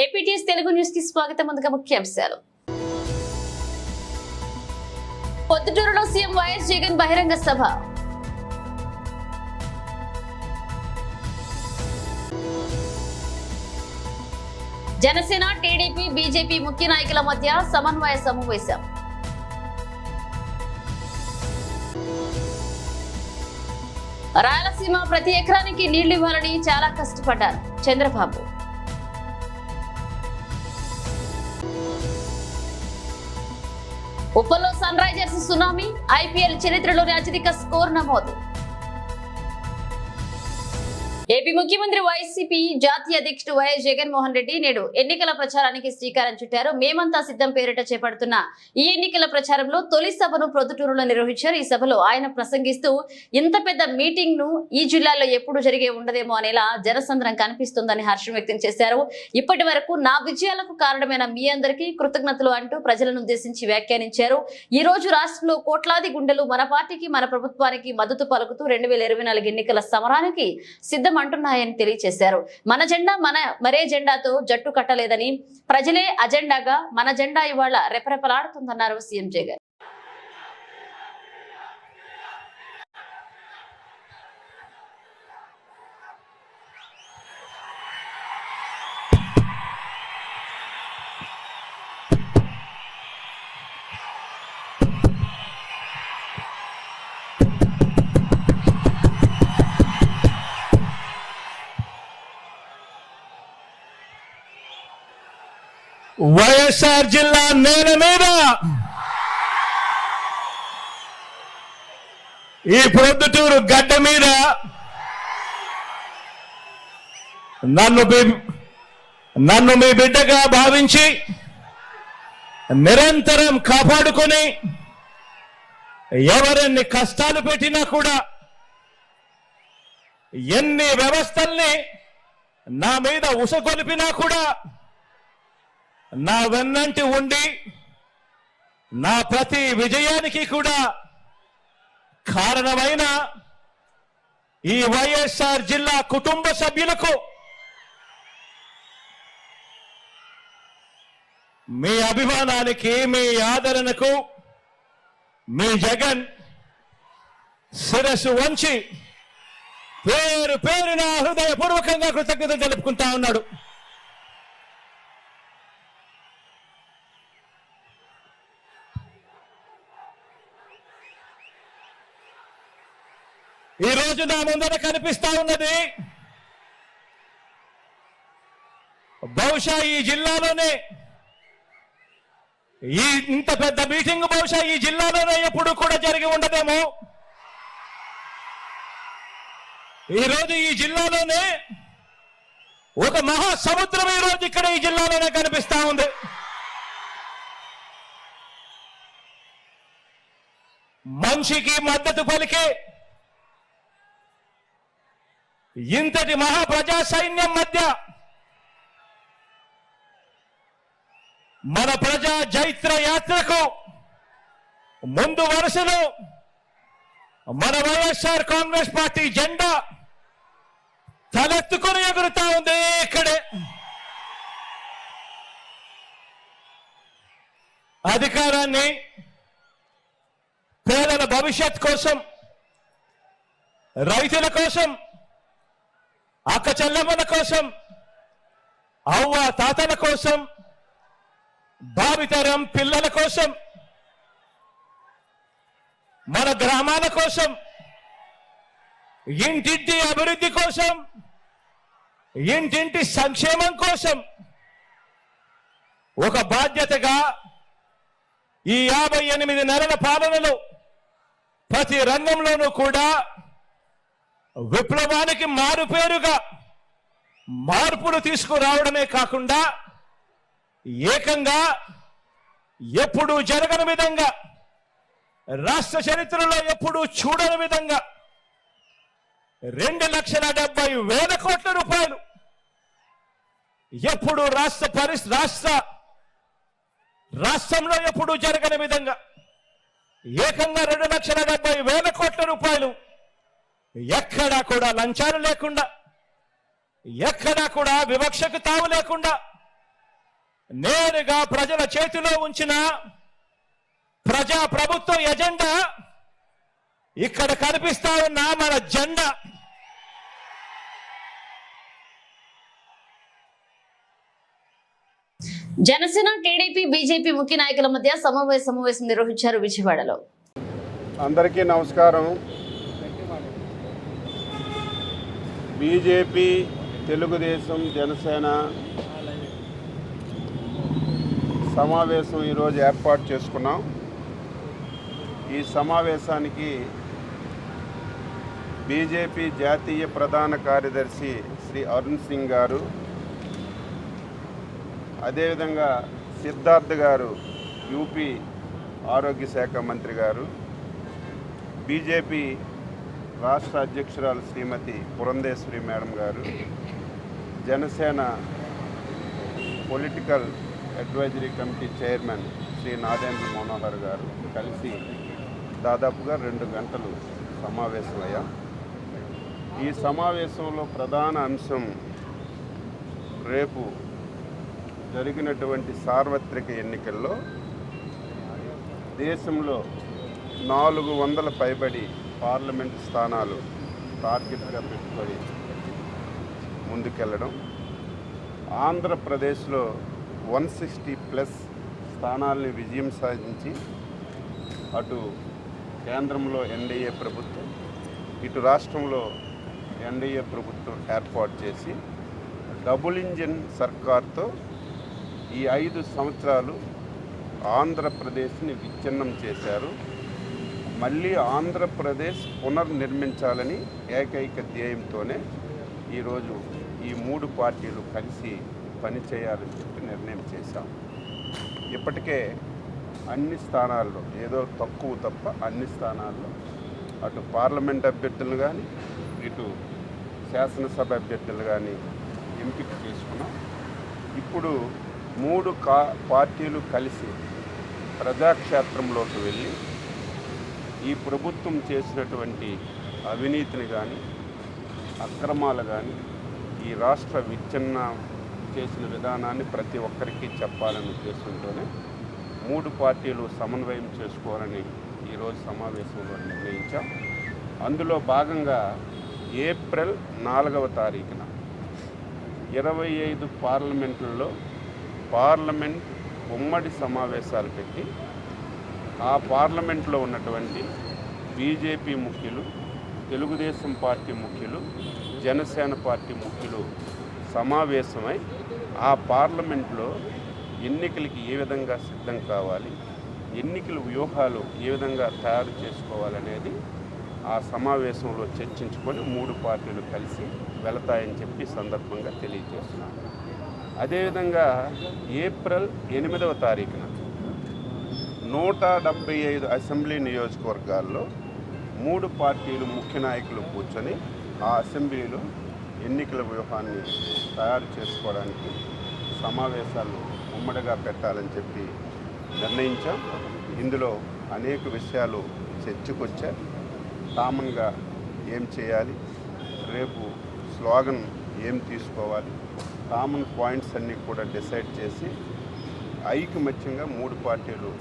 APTS Telugu news కి స్వాగతం. ముందుగా ముఖ్యాంశాలు. పొద్దుటూరులో సీఎం వైఎస్ జగన్ బహిరంగ సభ. జనసేన, టీడీపీ, బీజేపీ ముఖ్య నాయకుల మధ్య సమన్వయ సమావేశం. రాయలసీమ ప్రతి ఎకరానికి నీళ్లు ఇవ్వాలని చాలా కష్టపడ్డారు చంద్రబాబు. ఉప్పల్లో సన్ రైజర్స్ సునామీ, ఐపీఎల్ చరిత్రలోని అత్యధిక స్కోర్ నమోదు. ఏపీ ముఖ్యమంత్రి వైసీపీ జాతీయ అధ్యక్షుడు వైఎస్ జగన్మోహన్ రెడ్డి నేడు ఎన్నికల ప్రచారానికి శ్రీకారం చుట్టారు. మేమంతా సిద్ధం పేరిట చేపడుతున్న ఈ ఎన్నికల ప్రచారంలో తొలి సభను ప్రొద్దుటూరులో నిర్వహించారు. ఈ సభలో ఆయన ప్రసంగిస్తూ ఇంత పెద్ద మీటింగ్ ను ఈ జిల్లాలో ఎప్పుడు జరిగే ఉండదేమో అనేలా జనసంద్రం కనిపిస్తుందని హర్షం వ్యక్తం చేశారు. ఇప్పటి వరకు నా విజయాలకు కారణమైన మీ అందరికీ కృతజ్ఞతలు అంటూ ప్రజలను ఉద్దేశించి వ్యాఖ్యానించారు. ఈ రోజు రాష్ట్రంలో కోట్లాది గుండెలు మన పార్టీకి, మన ప్రభుత్వానికి మద్దతు పలుకుతూ 2024 ఎన్నికల సమరానికి సిద్ధం అంటున్నాయని తెలియజేశారు. మన జెండా మరే జెండాతో జట్టు కట్టలేదని, ప్రజలే అజెండాగా మన జెండా ఇవాళ రెపరెపలాడుతుందన్నారు సీఎం జగన్. వైఎస్ఆర్ జిల్లా నేల మీద ఈ ప్రొద్దుటూరు గడ్డ మీద నన్ను మీ బిడ్డగా భావించి నిరంతరం కాపాడుకొని ఎవరెన్ని కష్టాలు పెట్టినా కూడా, ఎన్ని వ్యవస్థల్ని నా మీద ఉసగొలిపినా కూడా నా వెన్నంటి ఉండి నా ప్రతి విజయానికి కూడా కారణమైన ఈ వైఎస్ఆర్ జిల్లా కుటుంబ సభ్యులకు, మీ అభిమానానికి, మీ ఆదరణకు మీ జగన్ శిరస్సు వంచి పేరు పేరున హృదయపూర్వకంగా కృతజ్ఞతలు తెలుపుకుంటా ఉన్నాడు. ఈ రోజు నా ముందర కనిపిస్తా ఉన్నది బహుశా ఈ జిల్లాలోనే ఇంత పెద్ద మీటింగ్ బహుశా ఈ జిల్లాలోనే ఎప్పుడు కూడా జరిగి ఉండదేమో. ఈరోజు ఈ జిల్లాలోనే ఒక మహాసముద్రం ఈరోజు ఇక్కడ ఈ జిల్లాలోనే కనిపిస్తా ఉంది. మనిషికి మద్దతు పలికే ఇంతటి మహాప్రజా సైన్యం మధ్య మన ప్రజా జైత్ర యాత్రకు ముందు వరుసలో మన వైఎస్ఆర్ కాంగ్రెస్ పార్టీ జెండా తలెత్తుకొని ఎగురుతా ఉంది. ఇక్కడే అధికారాన్ని పేదల భవిష్యత్ కోసం, రైతుల కోసం, అక్క చెల్లెమ్మల కోసం, అవ్వ తాతల కోసం, భావితరం పిల్లల కోసం, మన గ్రామాల కోసం, ఇంటింటి అభివృద్ధి కోసం, ఇంటింటి సంక్షేమం కోసం ఒక బాధ్యతగా ఈ 58 నెలల పాలనలో ప్రతి రంగంలోనూ కూడా విప్లవానికి మారుపేరుగా మార్పులు తీసుకురావడమే కాకుండా, ఏకంగా ఎప్పుడూ జరగని విధంగా, రాష్ట్ర చరిత్రలో ఎప్పుడూ చూడని విధంగా 2,70,000 కోట్ల రూపాయలు ఎప్పుడు రాష్ట్రంలో ఎప్పుడూ జరగని విధంగా ఏకంగా 2,70,000 కోట్ల రూపాయలు ఎక్కడా కూడా లంచాలు లేకుండా, ఎక్కడా కూడా వివక్షకు తావు లేకుండా నేరుగా ప్రజల చేతిలో ఉంచిన ప్రజా ప్రభుత్వం ఎజెండా ఇక్కడ కనిపిస్తా ఉన్న మన జెండా. జనసేన, టీడీపీ, బీజేపీ ముఖ్య నాయకుల మధ్య సమావేశం నిర్వహించారు విజయవాడలో. అందరికీ నమస్కారం. బీజేపీ, తెలుగుదేశం, జనసేన సమావేశం ఈరోజు ఏర్పాటు చేసుకున్నాం. ఈ సమావేశానికి బీజేపీ జాతీయ ప్రధాన కార్యదర్శి శ్రీ అరుణ్ సింగ్ గారు, అదేవిధంగా సిద్ధార్థ్ గారు, యూపీ ఆరోగ్య శాఖ మంత్రి గారు, బీజేపీ రాష్ట్ర అధ్యక్షురాలు శ్రీమతి పురంధేశ్వరి మేడం గారు, Janasena political advisory committee chairman Shri Nadendra Manohar గారు కలిసి దాదాపుగా 2 గంటలు సమావేశమయ్యాం. ఈ సమావేశంలో ప్రధాన అంశం రేపు జరిగినటువంటి సార్వత్రిక ఎన్నికల్లో దేశంలో 400 పైబడి పార్లమెంటు స్థానాలు టార్గెట్గా పెట్టుకొని ముందుకెళ్ళడం, ఆంధ్రప్రదేశ్లో 160+ స్థానాలని విజయం సాధించి అటు కేంద్రంలో ఎన్డీఏ ప్రభుత్వం, ఇటు రాష్ట్రంలో ఎన్డీఏ ప్రభుత్వం ఏర్పాటు చేసి డబుల్ ఇంజిన్ సర్కార్తో ఈ 5 సంవత్సరాలు ఆంధ్రప్రదేశ్ని విచ్ఛిన్నం చేశారు. మళ్ళీ ఆంధ్రప్రదేశ్ పునర్నిర్మించాలని ఏకైక ధ్యేయంతోనే ఈరోజు ఈ 3 పార్టీలు కలిసి పనిచేయాలని చెప్పి నిర్ణయం చేశాం. ఇప్పటికే అన్ని స్థానాల్లో, ఏదో తక్కువ తప్ప అన్ని స్థానాల్లో అటు పార్లమెంట్ అభ్యర్థులు కానీ ఇటు శాసనసభ అభ్యర్థులు కానీ ఎంపిక చేసుకున్నాం. ఇప్పుడు 3 పార్టీలు కలిసి ప్రజాక్షేత్రంలోకి వెళ్ళి ఈ ప్రభుత్వం చేసినటువంటి అవినీతిని కానీ అక్రమాలు కానీ ఈ రాష్ట్ర విచ్ఛిన్న చేసిన విధానాన్ని ప్రతి ఒక్కరికి చెప్పాలనే ఉద్దేశంతోనే 3 పార్టీలు సమన్వయం చేసుకోవాలని ఈరోజు సమావేశంలో నిర్ణయించాం. అందులో భాగంగా ఏప్రిల్ 4వ తారీఖున 25 పార్లమెంట్లలో పార్లమెంట్ ఉమ్మడి సమావేశాలు పెట్టి ఆ పార్లమెంట్లో ఉన్నటువంటి బీజేపీ ముఖ్యులు, తెలుగుదేశం పార్టీ ముఖ్యులు, జనసేన పార్టీ ముఖ్యులు సమావేశమై ఆ పార్లమెంట్లో ఎన్నికలకి ఏ విధంగా సిద్ధం కావాలి, ఎన్నికల వ్యూహాలు ఏ విధంగా తయారు చేసుకోవాలనేది ఆ సమావేశంలో చర్చించుకొని 3 పార్టీలు కలిసి వెళతాయని చెప్పి సందర్భంగా తెలియజేస్తున్నాను. అదేవిధంగా ఏప్రిల్ 8వ తారీఖున 175 అసెంబ్లీ నియోజకవర్గాల్లో 3 పార్టీలు ముఖ్య నాయకులు కూర్చొని ఆ అసెంబ్లీలో ఎన్నికల వ్యూహాన్ని తయారు చేసుకోవడానికి సమావేశాలు ఉమ్మడిగా పెట్టాలని చెప్పి నిర్ణయించాం. ఇందులో అనేక విషయాలు చర్చకొచ్చాయి. కామన్గా ఏం చేయాలి, రేపు స్లోగన్ ఏం తీసుకోవాలి, కామన్ పాయింట్స్ అన్నీ కూడా డిసైడ్ చేసి ఐకమత్యంగా 3 పార్టీలు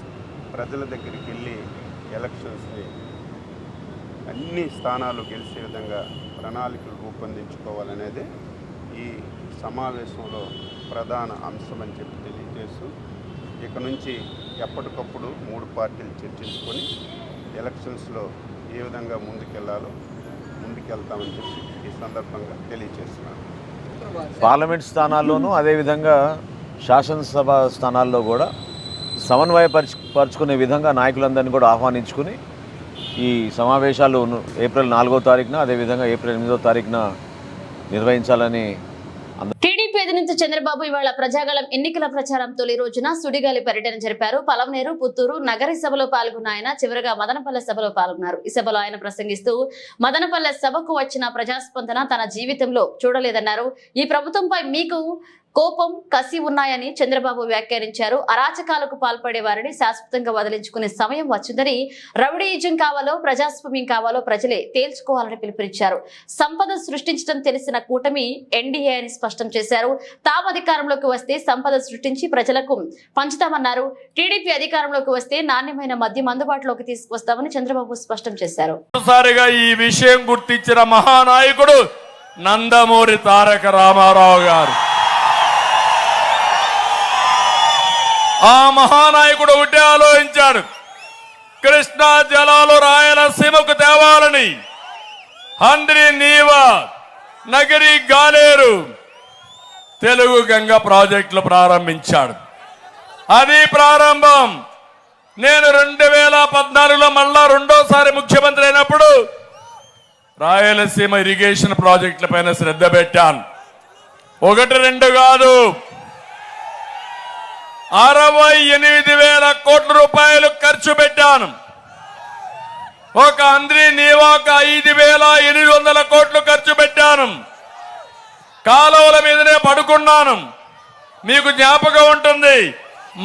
ప్రజల దగ్గరికి వెళ్ళి ఎలక్షన్స్ని అన్ని స్థానాలు గెలిచే విధంగా ప్రణాళికలు రూపొందించుకోవాలనేది ఈ సమావేశంలో ప్రధాన అంశం అని చెప్పి తెలియజేస్తూ ఇక నుంచి ఎప్పటికప్పుడు 3 పార్టీలు చర్చించుకొని ఎలక్షన్స్లో ఏ విధంగా ముందుకెళ్తామని చెప్పి ఈ సందర్భంగా తెలియజేస్తున్నాను. పార్లమెంట్ స్థానాల్లోనూ అదేవిధంగా శాసనసభ స్థానాల్లో కూడా సమన్వయపరుచుకునే విధంగా నాయకులందరినీ కూడా ఆహ్వానించుకుని ఈ సమావేశాలు ఏప్రిల్ 4వ తారీఖున అదేవిధంగా ఏప్రిల్ 8వ తారీఖున నిర్వహించాలని టీడీపీ అధినేత చంద్రబాబు ఇవాళ ప్రజాగళం ఎన్నికల ప్రచారం తొలి రోజున సుడిగాలి పర్యటన జరిపారు. పలమనేరు, పుత్తూరు, నగరి సభలో పాల్గొన్న ఆయన చివరగా మదనపల్లె సభలో పాల్గొన్నారు. ఈ సభలో ఆయన ప్రసంగిస్తూ మదనపల్లె సభకు వచ్చిన ప్రజాస్పందన తన జీవితంలో చూడలేదన్నారు. ఈ ప్రభుత్వంపై మీకు కోపం, కసి ఉన్నాయని చంద్రబాబు వ్యాఖ్యానించారు. అరాచకాలకు పాల్పడే వారిని శాశ్వతంగా వదిలించుకునే సమయం వచ్చిందని, రౌడీయిజం కావాలో ప్రజాస్వామ్యం కావాలో ప్రజలే తేల్చుకోవాలని పిలుపునిచ్చారు. సంపద సృష్టించడం తెలిసిన కూటమి ఎన్డీఏ అని స్పష్టం చేశారు. తాము అధికారంలోకి వస్తే సంపద సృష్టించి ప్రజలకు పంచుతామన్నారు. టీడీపీ అధికారంలోకి వస్తే నాణ్యమైన మద్యం అందుబాటులోకి తీసుకొస్తామని చంద్రబాబు స్పష్టం చేశారు. ఈ విషయం గుర్తించిన మహానాయకుడు నందమూరి తారక రామారావు గారు. ఆ మహానాయకుడు ఒకటే ఆలోచించాడు, కృష్ణా జలాలు రాయలసీమకు తేవాలని. హంద్రి నీవా, నగరి గాలేరు తెలుగు గంగ ప్రాజెక్టులు ప్రారంభించాడు. అది ప్రారంభం. నేను 2014లో మళ్ళా రెండోసారి ముఖ్యమంత్రి అయినప్పుడు రాయలసీమ ఇరిగేషన్ ప్రాజెక్టుల పైన శ్రద్ధ పెట్టాను. 1-2 కాదు, 68,000 కోట్ల రూపాయలు ఖర్చు పెట్టాను. ఒక అంద్రి నీవాక 5,800 కోట్లు ఖర్చు పెట్టాను. కాలువల మీదనే పడుకున్నాను. మీకు జ్ఞాపకం ఉంటుంది,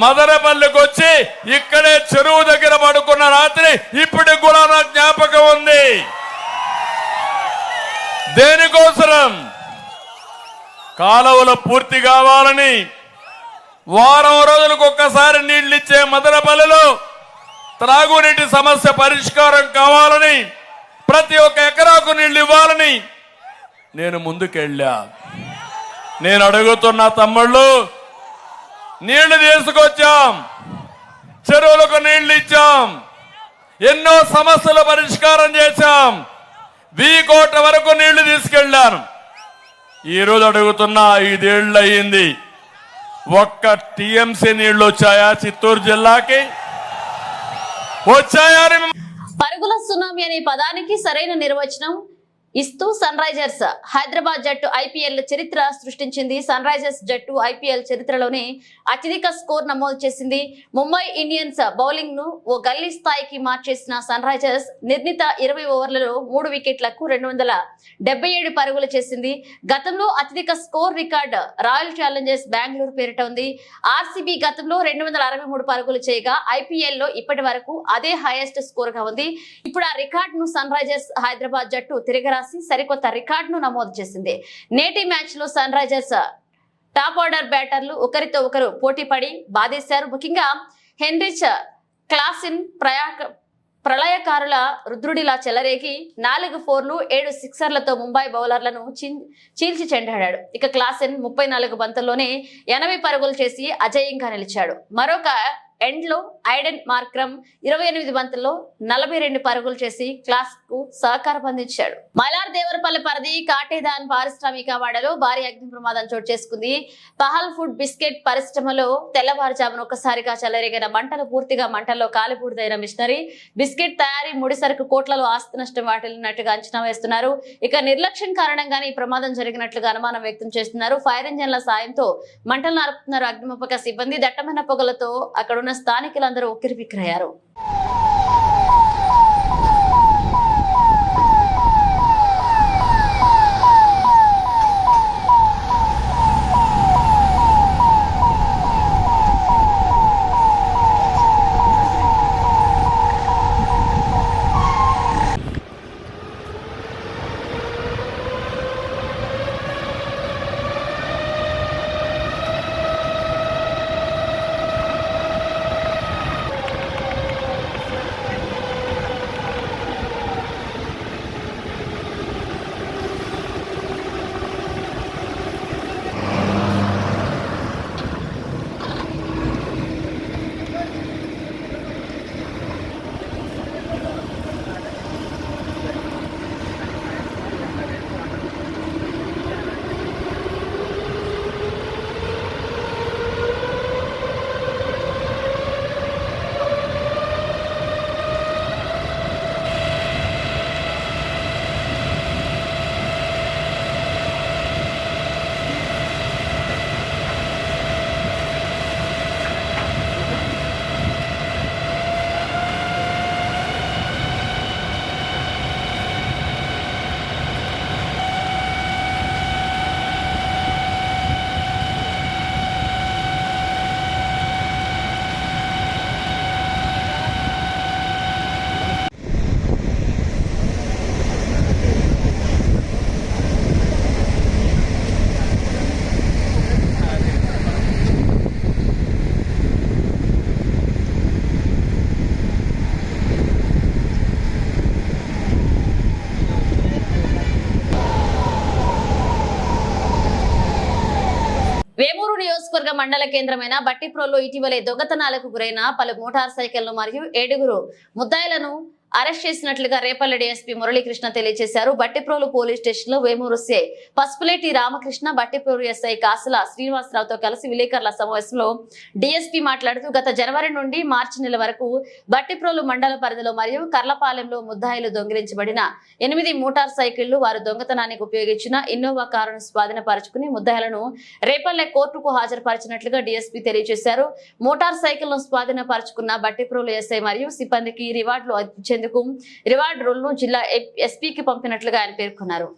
మదనపల్లికి వచ్చి ఇక్కడే చెరువు దగ్గర పడుకున్న రాత్రి ఇప్పటికి కూడా నాకు జ్ఞాపకం ఉంది. దేనికోసం? కాలువలు పూర్తి కావాలని, వారం రోజులకు ఒక్కసారి నీళ్లు ఇచ్చే మదనపల్లిలో త్రాగునీటి సమస్య పరిష్కారం కావాలని, ప్రతి ఒక్క ఎకరాకు నీళ్లు ఇవ్వాలని నేను ముందుకెళ్ళా. నేను అడుగుతున్న తమ్ముళ్ళు, నీళ్లు తీసుకొచ్చాం, చెరువులకు నీళ్లు ఇచ్చాం, ఎన్నో సమస్యలు పరిష్కారం చేశాం, వీకోట వరకు నీళ్లు తీసుకెళ్లాను. ఈరోజు అడుగుతున్నా, 5 ఏళ్ళు అయ్యింది, ఒక్క టీఎంసీ నీళ్లు వచ్చాయా చిత్తూరు జిల్లాకి? వచ్చాయా? పరుగుల సునామీ అనే పదానికి సరైన నిర్వచనం ఇస్తూ సన్ రైజర్స్ హైదరాబాద్ జట్టు ఐపీఎల్ చరిత్ర సృష్టించింది. సన్ రైజర్స్ జట్టు ఐపీఎల్ చరిత్రలోనే అత్యధిక స్కోర్ నమోదు చేసింది. ముంబై ఇండియన్స్ బౌలింగ్ ను ఓ గల్లీ స్థాయికి మార్చేసిన సన్ రైజర్స్ నిర్ణీత 20 ఓవర్లలో 3 వికెట్లకు 277 పరుగులు చేసింది. గతంలో అత్యధిక score record royal Challengers Bengaluru పేరిట ఉంది. ఆర్సీబీ గతంలో 263 పరుగులు చేయగా ఐపీఎల్ లో ఇప్పటి వరకు అదే హైయెస్ట్ స్కోర్ గా ఉంది. ఇప్పుడు ఆ రికార్డ్ ను సన్ రైజర్స్ హైదరాబాద్ జట్టు తిరగరాసి సరికొత్త రికార్డును నమోదు చేసింది. నేటి మ్యాచ్ లో సన్ రైజర్స్ టాప్ ఆర్డర్ బ్యాటర్లు ఒకరితో ఒకరు పోటీ పడి బాధేశారు. ముఖ్యంగా హెన్రిచ్ క్లాసిన్ ప్రళయకారుల రుద్రుడిలా చెలరేగి 4 4లు 7 సిక్సర్లతో ముంబై బౌలర్లను చీల్చి చెండాడాడు. ఇక క్లాసిన్ 34 బంతుల్లోనే 80 పరుగులు చేసి అజేయంగా నిలిచాడు. మరొక ఎండ్ లో ఐడెన్ మార్క్రమ్ 28 బంతుల్లో 42 పరుగులు చేసి క్లాస్ కు సహకారం అందించాడు. మైలార్ దేవరపల్లి పరిధి కాటేదాన్ పారిశ్రామిక వాడలో భారీ అగ్ని ప్రమాదం చోటు చేసుకుంది. పహల్ ఫుడ్ బిస్కెట్ పరిశ్రమలో తెల్లవారుజామున ఒక్కసారిగా చెలరేగిన మంటలు పూర్తిగా మంటల్లో కాలిబూడిదైన మిషనరీ బిస్కెట్ తయారీ ముడి సరుకు కోట్లలో ఆస్తి నష్టం వాటిల్లినట్టుగా అంచనా వేస్తున్నారు. ఇక నిర్లక్ష్యం కారణంగానే ఈ ప్రమాదం జరిగినట్లుగా అనుమానం వ్యక్తం చేస్తున్నారు. ఫైర్ ఇంజన్ల సాయంతో మంటలు నరుపుతున్నారు అగ్నిమాపక సిబ్బంది. దట్టమైన పొగలతో అక్కడున్న స్థానికులందరూ ఉక్కిరిబిక్కిరయ్యారు. నియోజకవర్గ మండల కేంద్రమైన బట్టిప్రోల్లో ఇటీవలే దొంగతనాలకు గురైన పలు మోటార్ సైకిళ్లు మరియు 7 ముద్దాయిలను అరెస్ట్ చేసినట్లుగా రేపల్లె డీఎస్పీ మురళీకృష్ణ తెలియజేశారు. బట్టిప్రోలు పోలీస్ స్టేషన్ లో వేమూరు సిఐ పసుపులేటి రామకృష్ణ, బట్టిప్రోలు ఎస్ఐ కాసుల శ్రీనివాసరావుతో కలిసి విలేకరుల సమావేశంలో డీఎస్పీ మాట్లాడుతూ గత జనవరి నుండి మార్చి నెల వరకు బట్టిప్రోలు మండల పరిధిలో మరియు కర్లపాలెంలో ముద్దాయిలు దొంగిలించబడిన 8 మోటార్ సైకిళ్లు, వారు దొంగతనానికి ఉపయోగించిన ఇన్నోవా కారును స్వాధీనపరుచుకుని ముద్దాయిలను రేపల్లె కోర్టుకు హాజరుపరిచినట్లుగా డీఎస్పీ తెలియజేశారు. మోటార్ సైకిల్ ను స్వాధీనపరుచుకున్న బట్టిప్రోలు ఎస్ఐ మరియు సిబ్బందికి రివార్డులు ఇచ్చేందుకు రివార్డ్ రోల్ ను జిల్లా ఎస్పీకి పంపినట్లుగా ఆయన పేర్కొన్నారు.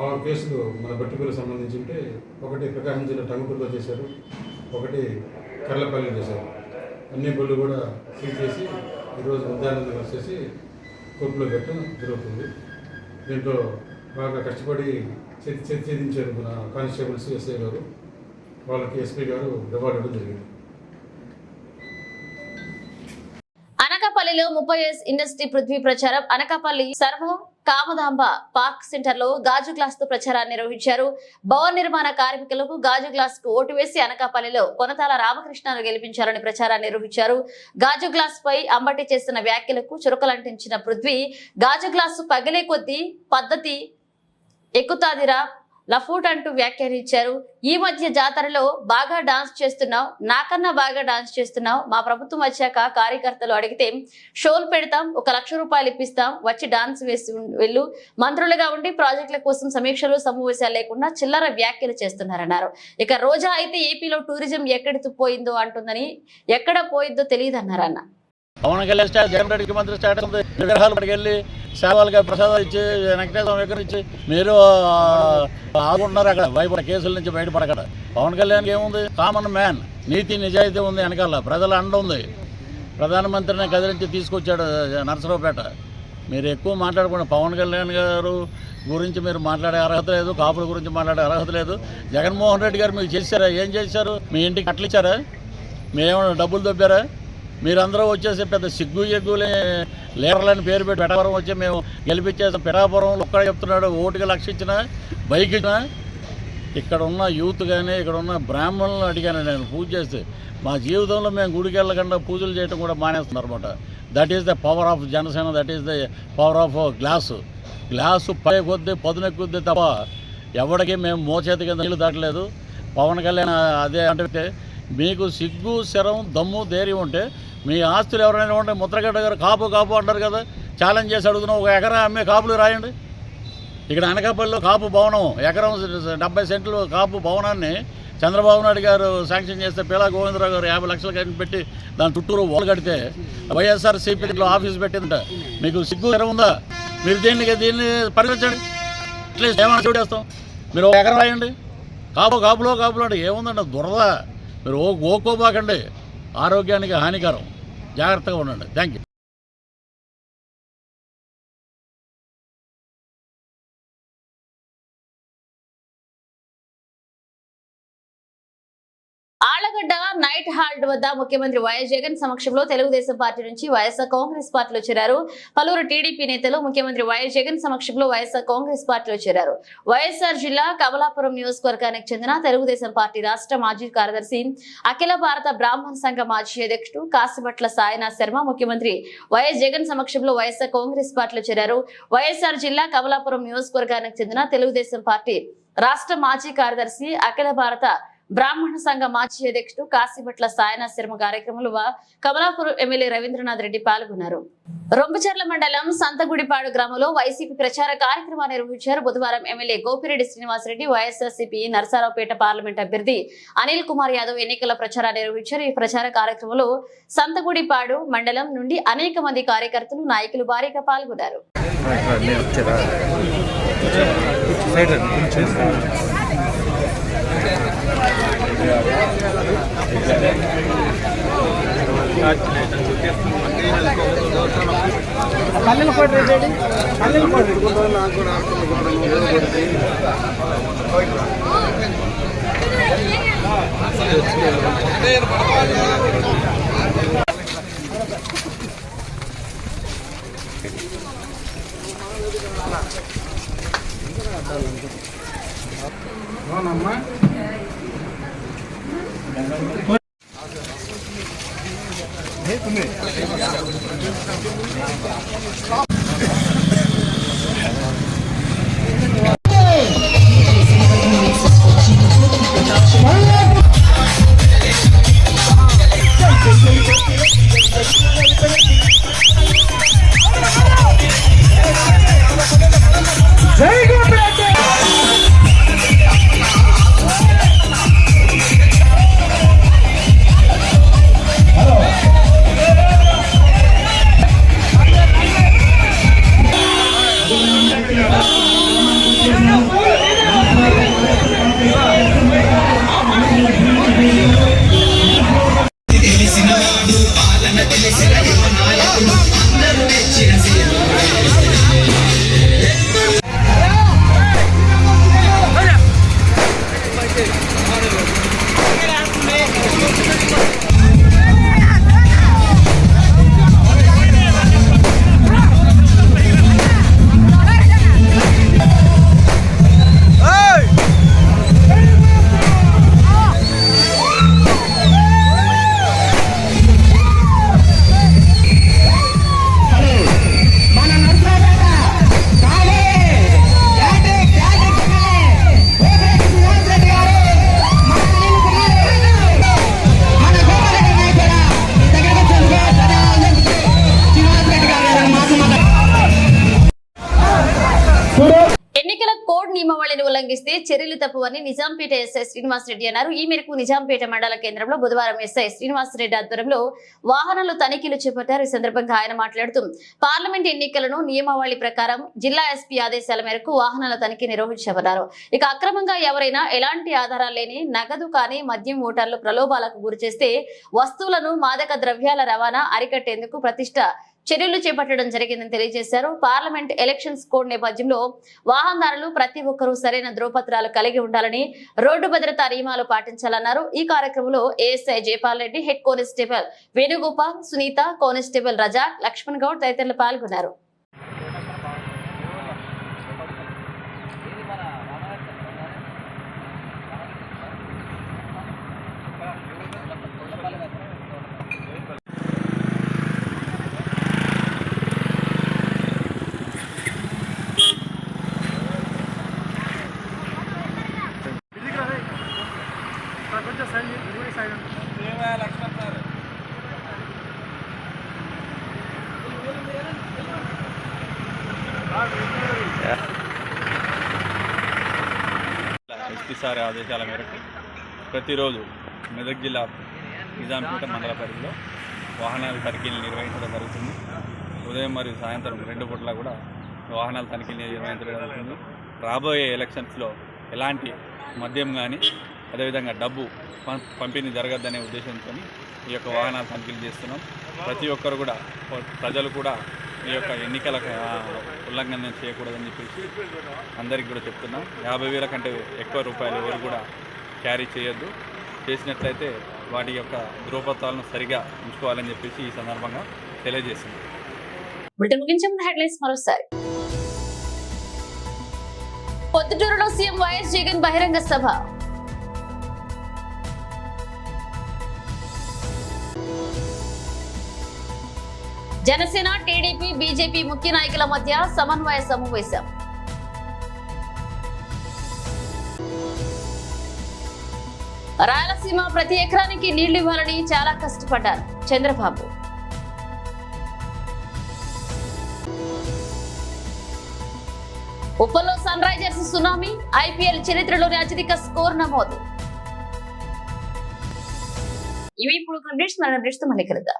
ఆ కేసులు మన బట్టిపల్లికి సంబంధించి ఉంటే ఒకటి ప్రకాశం జిల్లా టంగుటూరులో చేశారు, ఒకటి కర్లపల్లిలో చేశారు. అన్ని బళ్ళు కూడా సీజ్ చేసి ఈరోజు ఉద్యానందం వచ్చేసి కోర్టులో పెట్టడం జరుగుతుంది. దీంట్లో బాగా కష్టపడి ఛేదించారు మన కానిస్టేబుల్స్, ఎస్ఐ గారు. వాళ్ళకి ఎస్పీ గారు రివార్డు ఇవ్వడం జరిగింది. అనకాపల్లిలో 30 ఇండస్ట్రీ పృథ్వీ ప్రచారం. అనకాపల్లి సర్వ కామదాంబ పార్క్ సెంటర్ లో గాజు గ్లాస్ తో ప్రచారాన్ని నిర్వహించారు. భవన నిర్మాణ కార్మికులకు గాజు గ్లాస్ కు ఓటు వేసి అనకాపల్లిలో కొనతాల రామకృష్ణను గెలిపించాలని ప్రచారాన్ని నిర్వహించారు. గాజు గ్లాస్ పై అంబటి చేస్తున్న వ్యాఖ్యలకు చురకలంటించిన పృథ్వీ, గాజు గ్లాసు పగిలే కొద్దీ పద్ధతి ఎక్కుతాదిరా లఫూట్ అంటూ వ్యాఖ్యానించారు. ఈ మధ్య జాతరలో బాగా డాన్స్ చేస్తున్నావు, నాకన్నా బాగా డాన్స్ చేస్తున్నావు, మా ప్రభుత్వం వచ్చాక కార్యకర్తలు అడిగితే షోలు పెడతాం, 1 లక్ష రూపాయలు ఇప్పిస్తాం, వచ్చి డాన్స్ వేసి వెళ్ళు, మంత్రులుగా ఉండి ప్రాజెక్టుల కోసం సమీక్షలు సమావేశాలు లేకుండా చిల్లర వ్యాఖ్యలు చేస్తున్నారన్నారు. ఇక రోజా అయితే ఏపీలో టూరిజం ఎక్కడికి పోయిందో అంటుందని, ఎక్కడ పోయిందో తెలియదన్నారు అన్న. పవన్ కళ్యాణ్ స్టార్ట్, జగన్ రెడ్డి ముఖ్యమంత్రి స్టార్ట్ అవుతుంది. విగ్రహాలు పడికి వెళ్ళి సేవలుగా ప్రసాదాలు ఇచ్చి వెంకటేశ్వర దగ్గర ఇచ్చి మీరు ఆగుంటున్నారు. అక్కడ భయపడ కేసుల నుంచి బయటపడక్కడ. పవన్ కళ్యాణ్కి ఏముంది? కామన్ మ్యాన్, నీతి నిజాయితీ ఉంది వెనకాల, ప్రజల అండ ఉంది. ప్రధానమంత్రిని కదిలించి తీసుకొచ్చాడు నరసరావుపేట. మీరు ఎక్కువ మాట్లాడకుండా పవన్ కళ్యాణ్ గారు గురించి మీరు మాట్లాడే అర్హత లేదు, కాపుల గురించి మాట్లాడే అర్హత లేదు. జగన్మోహన్ రెడ్డి గారు మీకు చేశారా? ఏం చేశారు? మీ ఇంటికి అట్లు ఇచ్చారా? మీరేమైనా డబ్బులు దొబ్బారా? మీరందరూ వచ్చేసి పెద్ద సిగ్గు ఎగ్గులే లీడర్లని పేరు పెట్టి పిఠాపురం వచ్చి మేము గెలిపించేస్తాం. పిఠాపురంలో ఒక్కడ చెప్తున్నాడు, ఓటుకి 1 లక్ష ఇచ్చినా, బైక్ ఇచ్చినా. ఇక్కడ ఉన్న యూత్ కానీ ఇక్కడ ఉన్న బ్రాహ్మణులను అడిగాను నేను, పూజ చేస్తే మా జీవితంలో మేము గుడికి వెళ్ళకుండా పూజలు చేయడం కూడా మానేస్తున్నారు అనమాట. That is the power of Janasena, that is the power of glass పై కొద్దీ పదునెక్కుద్ది తప్ప ఎవరికి మేము మోచేతి కింద నీళ్ళు దాటలేదు. పవన్ కళ్యాణ్ అదే అంటే మీకు సిగ్గు, శరం, దమ్ము, ధైర్యం ఉంటే మీ ఆస్తులు ఎవరైనా ఉంటే ముద్రగడ్డ గారు కాపు అంటారు కదా, ఛాలెంజ్ చేసి అడుగుతున్నాం. 1 ఎకరా అమ్మే కాపులు రాయండి. ఇక్కడ అనకాపల్లిలో కాపు భవనం, ఎకరం 70 సెంట్లు కాపు భవనాన్ని చంద్రబాబు నాయుడు గారు శాంక్షన్ చేస్తే పీలా గోవిందరావు గారు 50 లక్షలు పెట్టి దాని చుట్టూరు ఓలు కడితే వైఎస్ఆర్సీపీలో ఆఫీస్ పెట్టిందంట. మీకు సిగ్గు శరం ఉందా? మీరు దీన్ని పరిగణించండి. అట్లీస్ట్ ఏమైనా చూడేస్తాం. మీరు 1 ఎకరం రాయండి. కాపులో అంటే ఏముందండి? దురద. మీరు ఓకోబాకండి, ఆరోగ్యానికి హానికరం. జాగ్రత్తగా ఉండండి. Thank you. Allagadda night halt వద్ద ముఖ్యమంత్రి వైఎస్ జగన్ సమక్షంలో తెలుగుదేశం పార్టీ నుంచి వైఎస్ఆర్ కాంగ్రెస్ పార్టీలో చేరారు. పలువురు టీడీపీ నేతలు ముఖ్యమంత్రి వైఎస్ జగన్ సమక్షంలో వైఎస్ఆర్ కాంగ్రెస్ పార్టీలో చేరారు. వైఎస్ఆర్ జిల్లా కమలాపురం నియోజకవర్గానికి చెందిన తెలుగుదేశం పార్టీ రాష్ట్ర మాజీ కార్యదర్శి, అఖిల భారత బ్రాహ్మణ సంఘ మాజీ అధ్యక్షుడు కాశీభట్ల సాయినాథ్ శర్మ ముఖ్యమంత్రి వైఎస్ జగన్ సమక్షంలో వైఎస్ఆర్ కాంగ్రెస్ పార్టీలో చేరారు. వైఎస్ఆర్ జిల్లా కమలాపురం నియోజకవర్గానికి చెందిన తెలుగుదేశం పార్టీ రాష్ట్ర మాజీ కార్యదర్శి, అఖిల భారత బ్రాహ్మణ సంఘ మాజీ అధ్యక్షుడు కాశీభట్ల సాయనాథ్ శర్మ కార్యక్రమంలో కమలాపూర్ ఎమ్మెల్యే రవీంద్రనాథ్ రెడ్డి పాల్గొన్నారు. రొంపచర్ల మండలం సంతగుడిపాడు గ్రామంలో వైసీపీ ప్రచార కార్యక్రమాన్ని నిర్వహించారు. బుధవారం ఎమ్మెల్యే గోపిరెడ్డి శ్రీనివాసరెడ్డి, వైఎస్ఆర్సీపీ నరసరావుపేట పార్లమెంట్ అభ్యర్థి అనిల్ కుమార్ యాదవ్ ఎన్నికల ప్రచారాన్ని నిర్వహించారు. ఈ ప్రచార కార్యక్రమంలో సంతగుడిపాడు మండలం నుండి అనేక మంది కార్యకర్తలు, నాయకులు భారీగా పాల్గొన్నారు. అవునమ్మా ఎన్నికల కోడ్ నియమావళిని ఉల్లంఘిస్తే చర్యలు తప్పవని నిజాంపేట ఎస్ఐ శ్రీనివాసరెడ్డి అన్నారు. ఈ మేరకు నిజాంపేట మండల కేంద్రంలో బుధవారం ఎస్ఐ శ్రీనివాసరెడ్డి ఆధ్వర్యంలో వాహనాలు తనిఖీలు చేపట్టారు. ఈ సందర్భంగా ఆయన మాట్లాడుతూ పార్లమెంట్ ఎన్నికలను నియమావళి ప్రకారం జిల్లా ఎస్పీ ఆదేశాల మేరకు వాహనాల తనిఖీ నిర్వహించామన్నారు. ఇక అక్రమంగా ఎవరైనా ఎలాంటి ఆధారాలు లేని నగదు కానీ మద్యం ఓటర్లు ప్రలోభాలకు గురి చేస్తే వస్తువులను, మాదక ద్రవ్యాల రవాణా అరికట్టేందుకు ప్రతిష్ట చర్యలు చేపట్టడం జరిగిందని తెలియజేశారు. పార్లమెంట్ ఎలక్షన్స్ కోడ్ నేపథ్యంలో వాహనదారులు ప్రతి ఒక్కరూ సరైన ధ్రువపత్రాలు కలిగి ఉండాలని, రోడ్డు భద్రతా నియమాలు పాటించాలన్నారు. ఈ కార్యక్రమంలో ASI Jayapal Reddy, head constable Venugopal, Sunitha, constable Razak, Lakshman Goud తదితరులు పాల్గొన్నారు. ఎస్పీ సార్ ఆదేశాల మేరకు ప్రతిరోజు మెదక్ జిల్లా నిజాంపేట మండల పరిధిలో వాహనాల తనిఖీలు నిర్వహించడం జరుగుతుంది. ఉదయం మరియు సాయంత్రం 2 పూట్ల కూడా వాహనాల తనిఖీలు నిర్వహించడం జరుగుతుంది. రాబోయే ఎలక్షన్స్లో ఎలాంటి మద్యం కానీ అదేవిధంగా డబ్బు పంపిణీ జరగద్దనే ఉద్దేశంతో ఈ యొక్క వాహనాల తనిఖీలు చేస్తున్నాం. ప్రతి ఒక్కరు కూడా, ప్రజలు కూడా ఈ యొక్క ఎన్నికల ఉల్లంఘన చేయకూడదని చెప్పేసి అందరికీ కూడా చెప్తున్నాం. 50,000 కంటే ఎక్కువ రూపాయలు ఎవరు కూడా క్యారీ చేయొద్దు. చేసినట్లయితే వాటి యొక్క ధ్రువపత్రాలను సరిగా ఉంచుకోవాలని చెప్పేసి ఈ సందర్భంగా తెలియజేస్తున్నాం. పొద్దుటూరులో సీఎం వైఎస్ జగన్ బహిరంగ సభ. జనసేన, టీడీపీ, బీజేపీ ముఖ్య నాయకుల మధ్య సమన్వయ సమావేశం. రాయలసీమ ప్రతి ఎకరానికి నీళ్లు ఇవ్వాలని చాలా కష్టపడ్డారు చంద్రబాబు. ఉప్పల్లో సన్ రైజర్స్ సునామీ, ఐపీఎల్ చరిత్రలోని అత్యధిక స్కోర్ నమోదు. ఇవి ఇప్పుడు అప్డేట్స్. మన అప్డేట్స్ తో మళ్ళీ కలుద్దాం.